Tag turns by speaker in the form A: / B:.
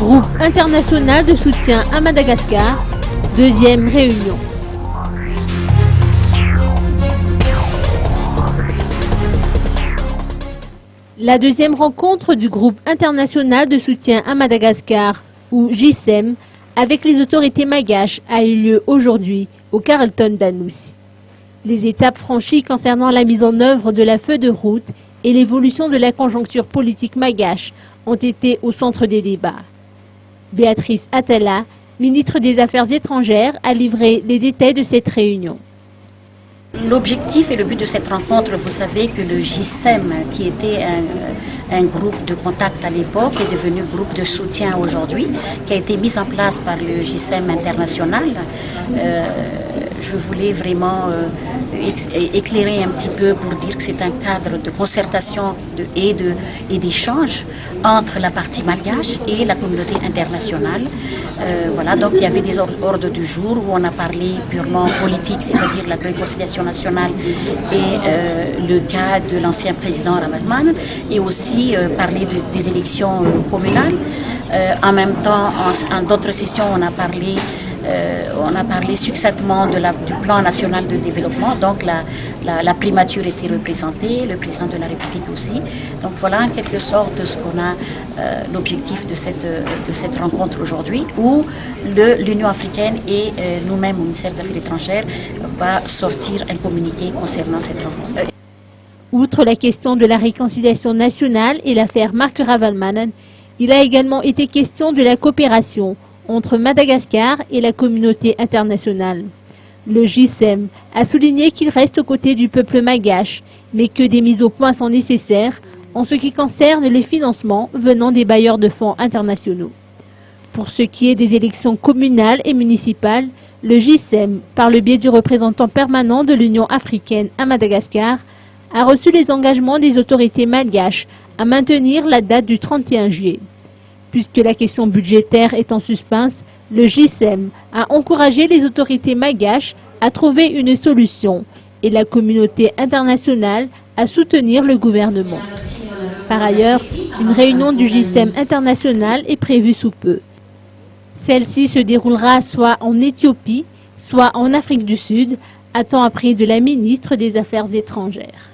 A: Groupe international de soutien à Madagascar, deuxième réunion. La deuxième rencontre du groupe international de soutien à Madagascar, ou GISEM, avec les autorités malgaches a eu lieu aujourd'hui au Carlton d'Anoussi. Les étapes franchies concernant la mise en œuvre de la feuille de route et l'évolution de la conjoncture politique malgache ont été au centre des débats. Béatrice Atala, ministre des Affaires étrangères, a livré les détails de cette réunion.
B: L'objectif et le but de cette rencontre, vous savez que le GISEM, qui était un groupe de contact à l'époque, est devenu groupe de soutien aujourd'hui, qui a été mis en place par le GISEM international. Je voulais vraiment éclairer un petit peu pour dire que c'est un cadre de concertation et d'échange entre la partie malgache et la communauté internationale. Voilà, donc il y avait des ordres du jour où on a parlé purement politique, c'est-à-dire la réconciliation nationale et le cas de l'ancien président Ramalman, et aussi parler des élections communales. En même temps, en d'autres sessions, on a parlé succinctement du plan national de développement, donc la primature était représentée, le président de la République aussi. Donc voilà en quelque sorte ce qu'on a, l'objectif de cette rencontre aujourd'hui, où l'Union africaine et nous-mêmes au ministère des Affaires étrangères va sortir un communiqué concernant cette rencontre.
A: Outre la question de la réconciliation nationale et l'affaire Marc Ravalmanen, il a également été question de la coopération entre Madagascar et la communauté internationale. Le GISEM a souligné qu'il reste aux côtés du peuple malgache, mais que des mises au point sont nécessaires en ce qui concerne les financements venant des bailleurs de fonds internationaux. Pour ce qui est des élections communales et municipales, le GISEM, par le biais du représentant permanent de l'Union africaine à Madagascar, a reçu les engagements des autorités malgaches à maintenir la date du 31 juillet. Puisque la question budgétaire est en suspens, le GISEM a encouragé les autorités malgaches à trouver une solution et la communauté internationale à soutenir le gouvernement. Par ailleurs, une réunion du GISEM international est prévue sous peu. Celle-ci se déroulera soit en Éthiopie, soit en Afrique du Sud, a-t-on appris de la ministre des Affaires étrangères.